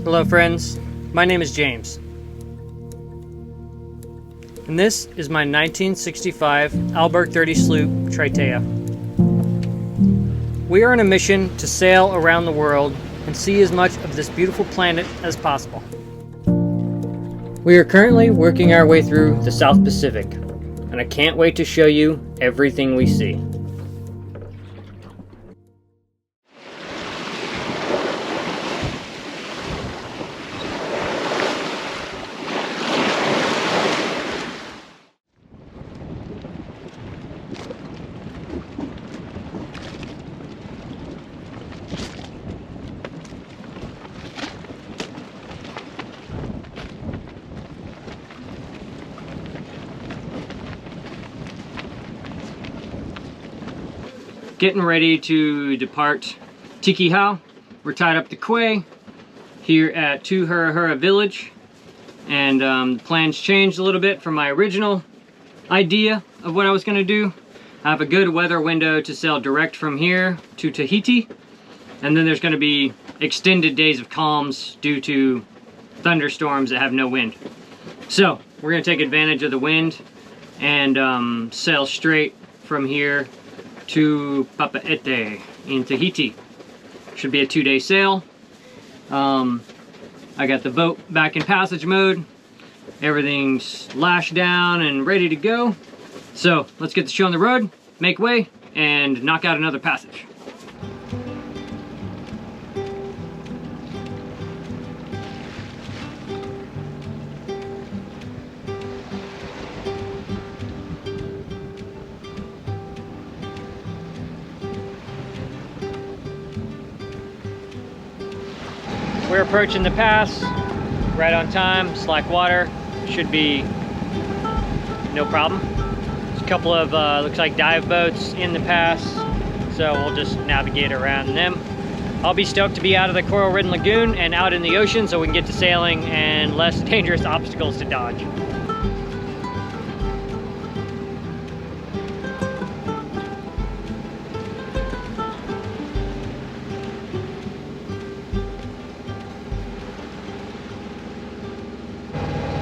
Hello friends, my name is James. And this is my 1965 Alberg 30 sloop, Tritea. We are on a mission to sail around the world and see as much of this beautiful planet as possible. We are currently working our way through the South Pacific, and I can't wait to show you everything we see. Getting ready to depart Tikihau. We're tied up the quay here at Tuhurahura Village, and the plans changed a little bit from my original idea of what I was going to do. I have a good weather window to sail direct from here to Tahiti, and then there's going to be extended days of calms due to thunderstorms that have no wind. So we're going to take advantage of the wind and sail straight from here to Pape'ete in Tahiti. Should be a 2-day sail. I got the boat back in passage mode. Everything's lashed down and ready to go. So let's get the show on the road, make way, and knock out another passage. We're approaching the pass, right on time, slack water, should be no problem. There's a couple of, looks like dive boats in the pass, so we'll just navigate around them. I'll be stoked to be out of the coral-ridden lagoon and out in the ocean so we can get to sailing and less dangerous obstacles to dodge.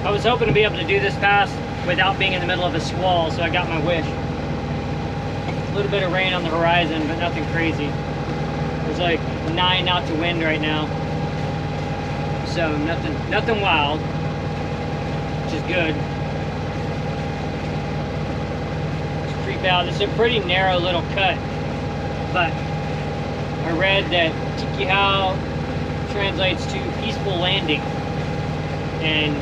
I was hoping to be able to do this pass without being in the middle of a squall, so I got my wish. A little bit of rain on the horizon, but nothing crazy. There's like 9 knots of wind right now, so nothing wild, which is good. Let's creep out. This is a pretty narrow little cut, but I read that Tikihau translates to peaceful landing, and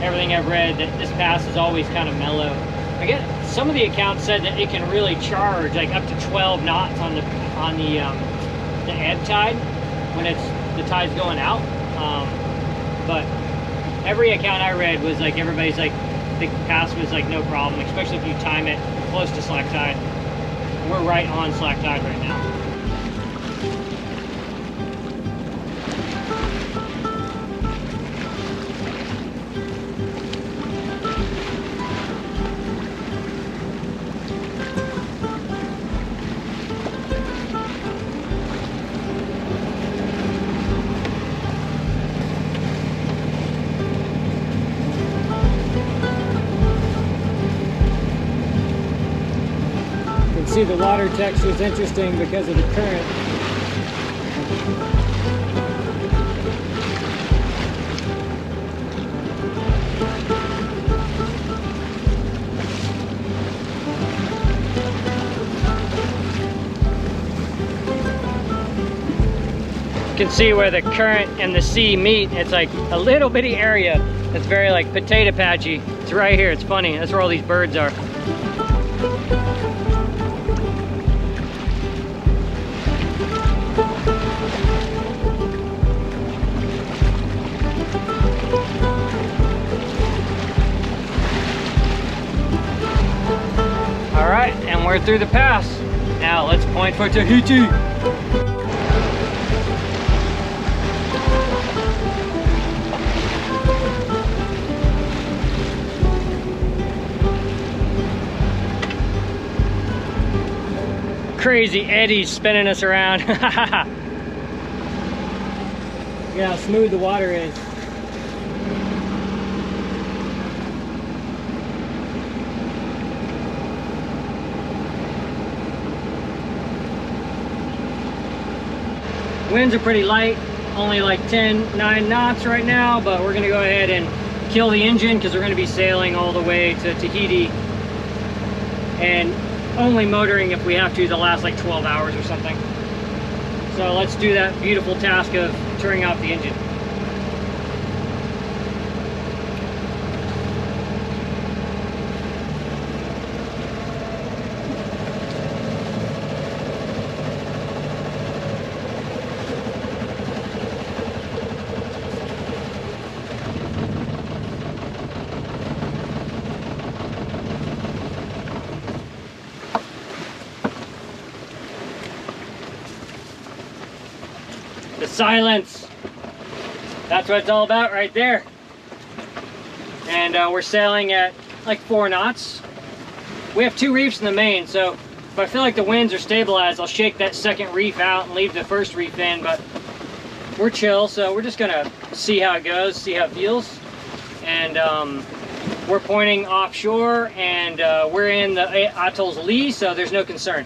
everything I've read, that this pass is always kind of mellow. I guess some of the accounts said that it can really charge like up to 12 knots on the ebb tide when the tide's going out. But every account I read was like everybody's like the pass was like no problem, especially if you time it close to slack tide. We're right on slack tide right now. See, the water texture is interesting because of the current. You can see where the current and the sea meet. It's like a little bitty area that's very like potato patchy. It's right here. It's funny. That's where all these birds are. Alright, and we're through the pass. Now let's point for Tahiti. crazy eddies spinning us around. Look at how smooth the water is. Winds are pretty light, only like 9 knots right now, but we're gonna go ahead and kill the engine because we're gonna be sailing all the way to Tahiti and only motoring if we have to the last like 12 hours or something. So let's do that beautiful task of turning off the engine. The silence, that's what it's all about right there. And we're sailing at like 4 knots. We have 2 reefs in the main, so if I feel like the winds are stabilized, I'll shake that second reef out and leave the first reef in, but we're chill, so we're just gonna see how it goes, see how it feels. And we're pointing offshore, and we're in the atoll's lee, so there's no concern.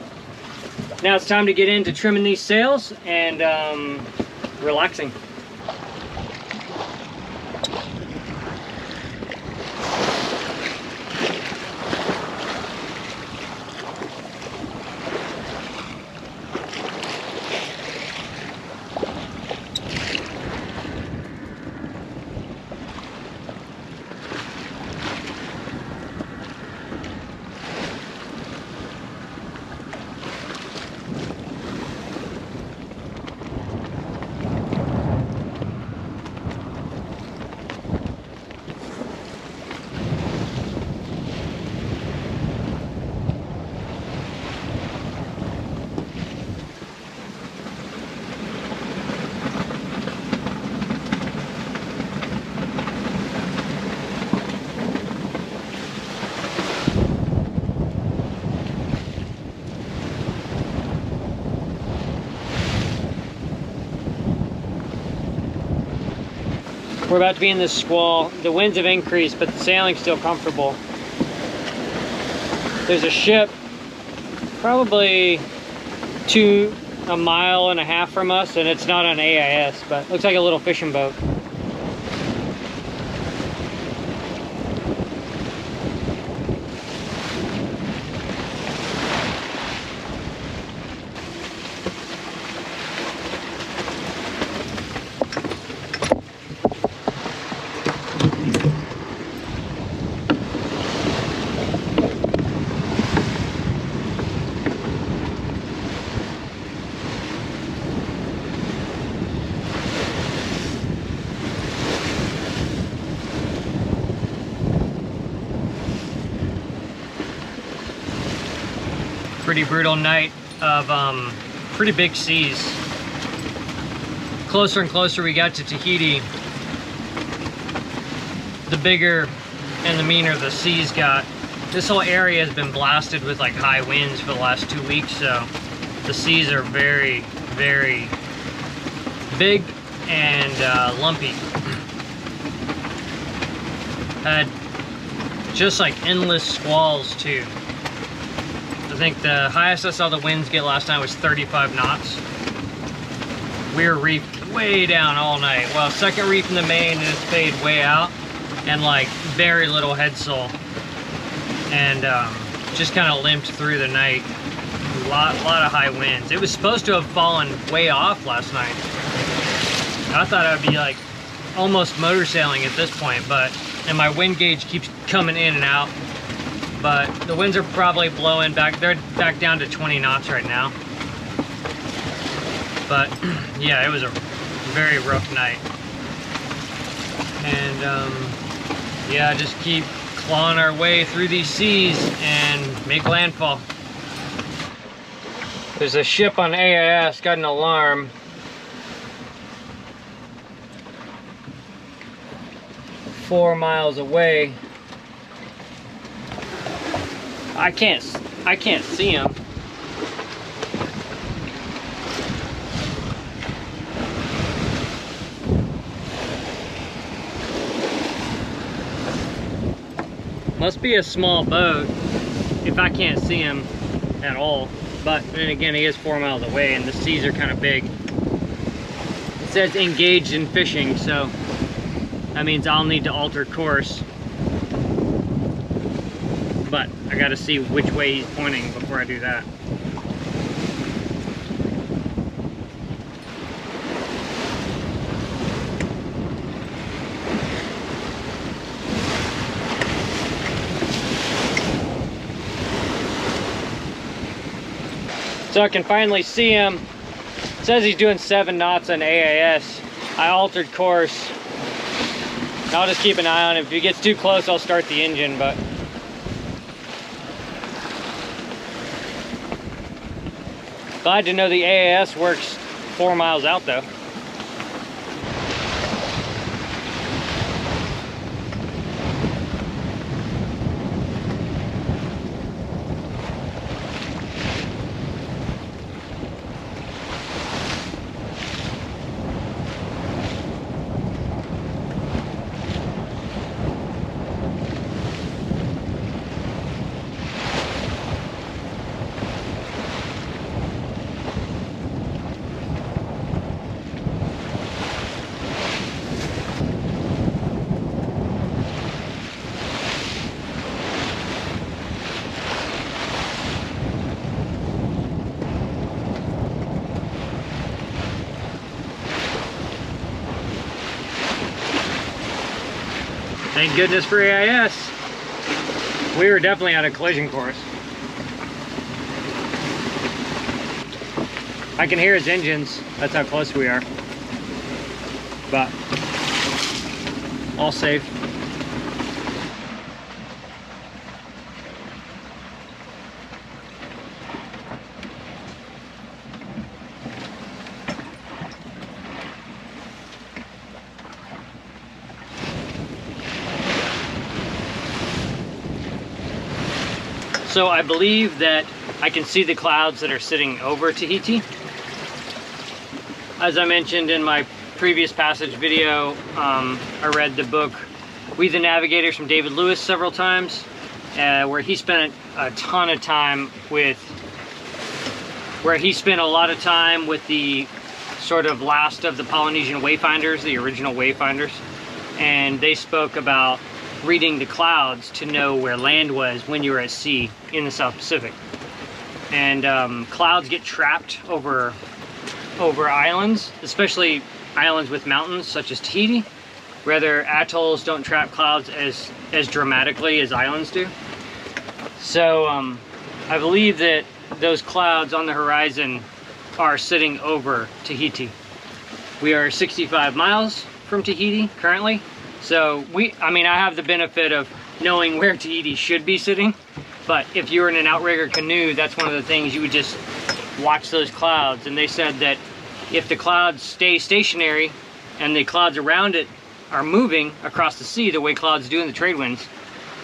Now it's time to get into trimming these sails and relaxing. We're about to be in this squall. The winds have increased, but the sailing's still comfortable. There's a ship probably a mile and a half from us, and it's not on AIS, but looks like a little fishing boat. Pretty brutal night of pretty big seas. Closer and closer we got to Tahiti, the bigger and the meaner the seas got. This whole area has been blasted with like high winds for the last 2 weeks, so the seas are very, very big and lumpy. Had just like endless squalls too. I think the highest I saw the winds get last night was 35 knots. We were reefed way down all night. Well, second reef in the main, and it's fade way out, and like very little headsail, and just kind of limped through the night. A lot of high winds. It was supposed to have fallen way off last night. I thought I'd be like almost motor sailing at this point, and my wind gauge keeps coming in and out. But the winds are probably blowing back. They're back down to 20 knots right now. But yeah, it was a very rough night. And yeah, just keep clawing our way through these seas and make landfall. There's a ship on AIS, got an alarm. Four miles away. I can't see him. Must be a small boat if I can't see him at all. But then again, he is 4 miles away and the seas are kind of big. It says engaged in fishing, so that means I'll need to alter course. But I gotta see which way he's pointing before I do that. So I can finally see him. It says he's doing 7 knots on AIS. I altered course. I'll just keep an eye on him. If he gets too close, I'll start the engine, but glad to know the AIS works 4 miles out though. Thank goodness for AIS. We were definitely on a collision course. I can hear his engines. That's how close we are. But all safe. So I believe that I can see the clouds that are sitting over Tahiti. As I mentioned in my previous passage video, I read the book We the Navigators from David Lewis several times, where he spent a ton of time with, the sort of last of the Polynesian wayfinders, the original wayfinders, and they spoke about reading the clouds to know where land was when you were at sea in the South Pacific. And clouds get trapped over islands, especially islands with mountains such as Tahiti. Rather, atolls don't trap clouds as dramatically as islands do. So I believe that those clouds on the horizon are sitting over Tahiti. We are 65 miles from Tahiti currently. So I have the benefit of knowing where Tahiti should be sitting, but if you were in an outrigger canoe, that's one of the things you would just watch those clouds. And they said that if the clouds stay stationary and the clouds around it are moving across the sea the way clouds do in the trade winds,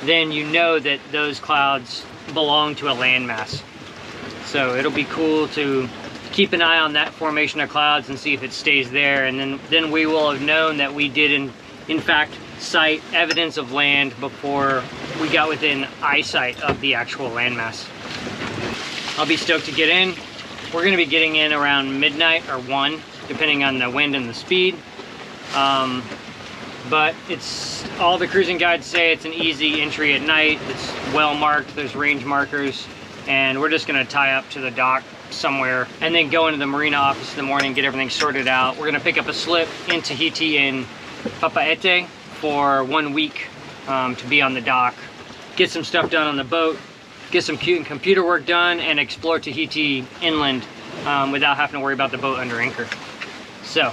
then you know that those clouds belong to a landmass. So it'll be cool to keep an eye on that formation of clouds and see if it stays there, and then we will have known that we did in fact sight evidence of land before we got within eyesight of the actual landmass. I'll be stoked to get in. We're going to be getting in around midnight or 1, depending on the wind and the speed. But it's all the cruising guides say it's an easy entry at night. It's well marked, there's range markers, and we're just going to tie up to the dock somewhere and then go into the marina office in the morning, get everything sorted out. We're going to pick up a slip in Tahiti in Pape'ete for 1 week to be on the dock, get some stuff done on the boat, get some computer work done, and explore Tahiti inland without having to worry about the boat under anchor. So,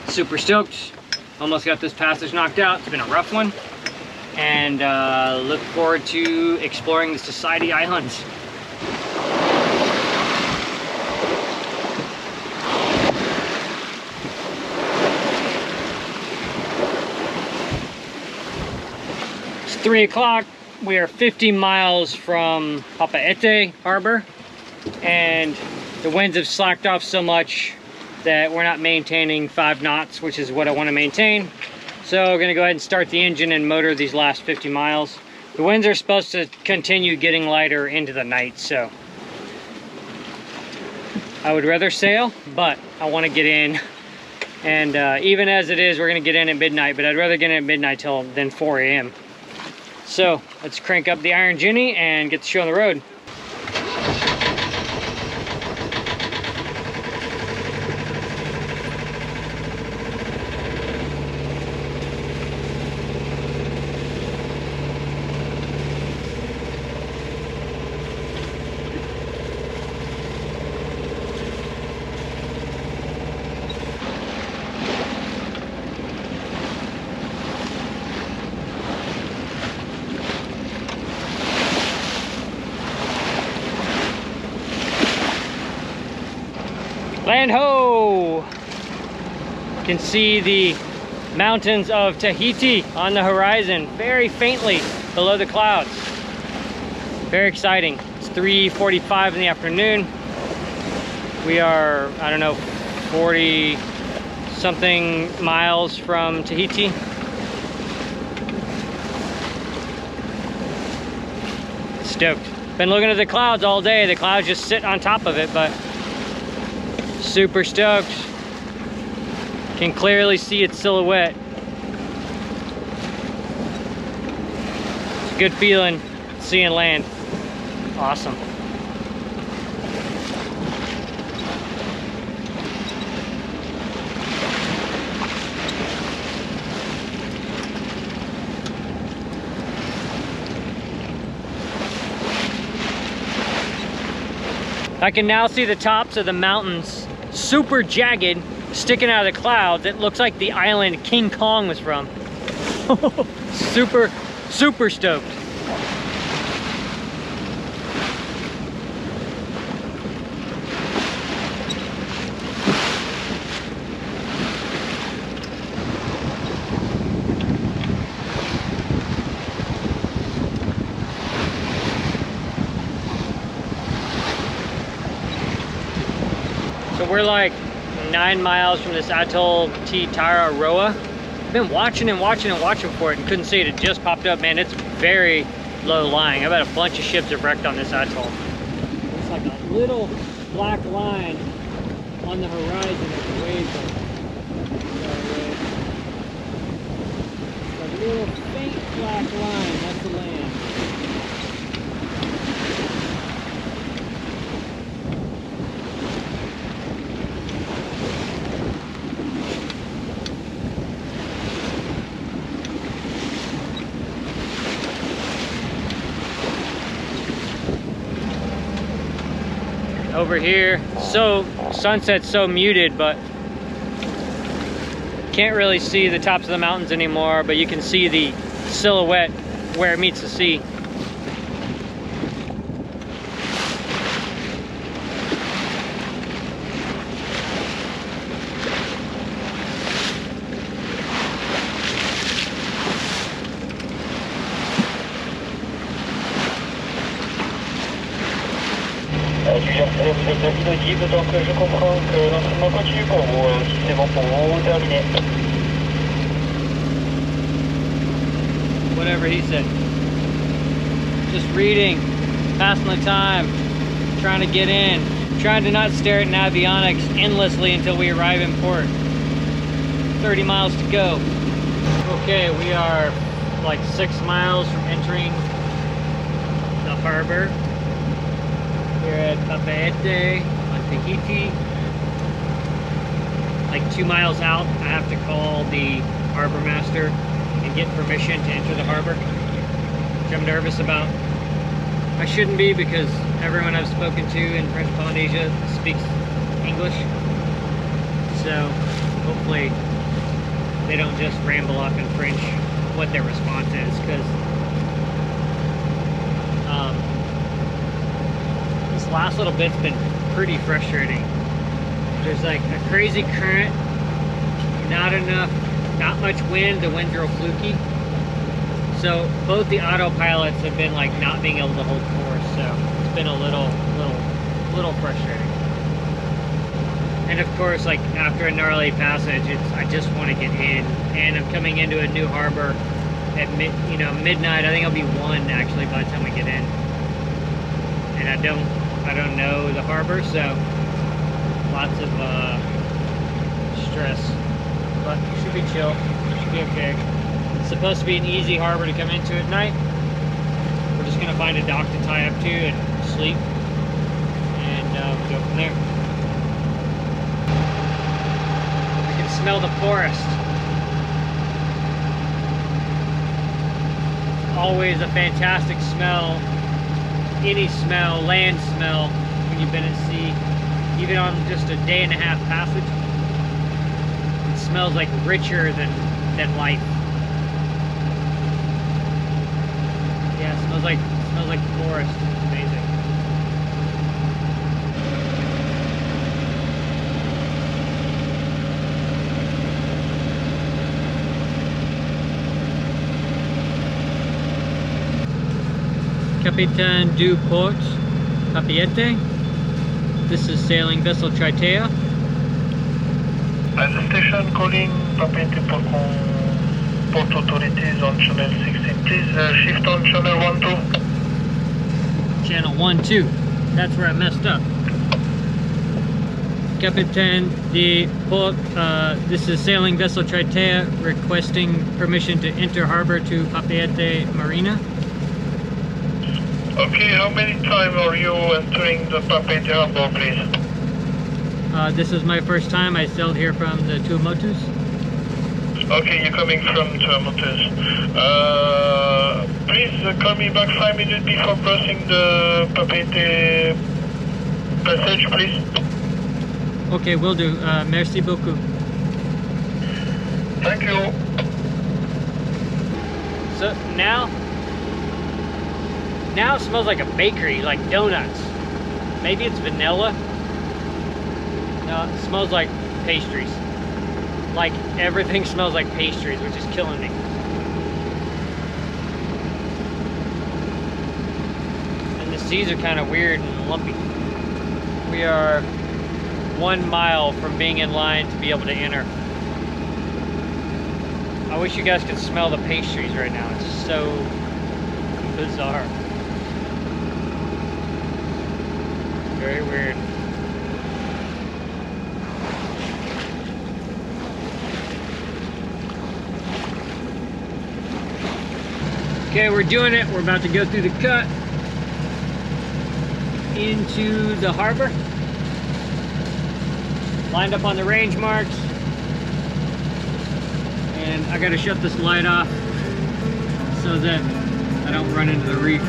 super stoked. Almost got this passage knocked out. It's been a rough one. And look forward to exploring the Society Islands. It's 3 o'clock. We are 50 miles from Pape'ete Harbor, and the winds have slacked off so much that we're not maintaining 5 knots, which is what I want to maintain. So we're going to go ahead and start the engine and motor these last 50 miles. The winds are supposed to continue getting lighter into the night, so I would rather sail, but I want to get in. And even as it is, we're going to get in at midnight, but I'd rather get in at midnight than 4 a.m. So let's crank up the Iron Ginny and get the show on the road. Land ho! You can see the mountains of Tahiti on the horizon, very faintly below the clouds. Very exciting. It's 3:45 in the afternoon. We are, I don't know, 40 something miles from Tahiti. Stoked. Been looking at the clouds all day. The clouds just sit on top of it, but super stoked. Can clearly see its silhouette. It's a good feeling seeing land. Awesome. I can now see the tops of the mountains, super jagged, sticking out of the clouds. It looks like the island King Kong was from. super stoked. So we're like 9 miles from this atoll Tararoa. I've been watching for it and couldn't see it. It just popped up, man. It's very low lying. I bet a bunch of ships have wrecked on this atoll. It's like a little black line on the horizon as the waves are. Like a little faint black line, that's the land. Over here, so sunset's so muted, but can't really see the tops of the mountains anymore, but you can see the silhouette where it meets the sea. Vous êtes inaudible, donc je comprends que l'entraînement continue pour vous. Si c'est bon pour vous, terminé. Whatever he said. Just reading, passing the time, trying to get in, trying to not stare at navionics endlessly until we arrive in port. 30 miles to go. Okay, we are like 6 miles from entering the harbor. We're at Pape'ete on Tahiti. Like 2 miles out, I have to call the harbor master and get permission to enter the harbor, which I'm nervous about. I shouldn't be, because everyone I've spoken to in French Polynesia speaks English. So hopefully they don't just ramble off in French what their response is, because this last little bit's been pretty frustrating. There's like a crazy current, not much wind, the winds are fluky. So both the autopilots have been like not being able to hold course, so it's been a little frustrating. And of course, like after a gnarly passage, I just want to get in, and I'm coming into a new harbor at midnight. I think it'll be 1 actually by the time we get in. And I don't know the harbor, so lots of stress. But it should be chill. It should be okay. It's supposed to be an easy harbor to come into at night. We're just gonna find a dock to tie up to and sleep, and go from there. We can smell the forest. Always a fantastic smell. Any smell, land smell, when you've been at sea, even on just a day-and-a-half passage, it smells like richer than life. Yeah, it smells like forest. It's amazing. Capitaine du Port Papeete. This is sailing vessel Tritea. At the station calling Papeete Port authorities on channel 16. Please shift on channel 12. Channel 12. That's where I messed up. Capitaine du Port, this is sailing vessel Tritea requesting permission to enter harbor to Papeete Marina. Okay, how many times are you entering the Papeete Harbor, please? This is my first time. I sailed here from the Tuamotus. Okay, you're coming from Tuamotus. Please call me back 5 minutes before crossing the Papeete passage, please. Okay, will do. Merci beaucoup. Thank you. So now it smells like a bakery, like donuts. Maybe it's vanilla. No, it smells like pastries. Like everything smells like pastries, which is killing me. And the seas are kind of weird and lumpy. We are 1 mile from being in line to be able to enter. I wish you guys could smell the pastries right now. It's so bizarre. Very weird. Okay, we're doing it. We're about to go through the cut into the harbor. Lined up on the range marks. And I gotta shut this light off so that I don't run into the reef.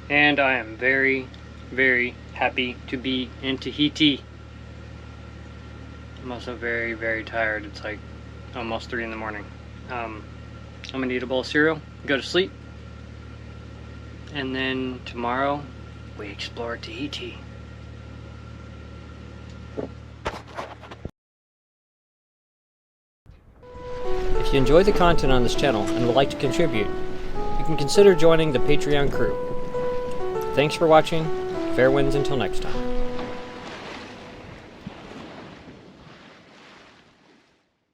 And I am very, very happy to be in Tahiti. I'm also very, very tired. It's like almost 3 in the morning. I'm gonna eat a bowl of cereal, go to sleep, and then tomorrow we explore Tahiti. If you enjoy the content on this channel and would like to contribute, you can consider joining the Patreon crew. Thanks for watching. Fair winds until next time.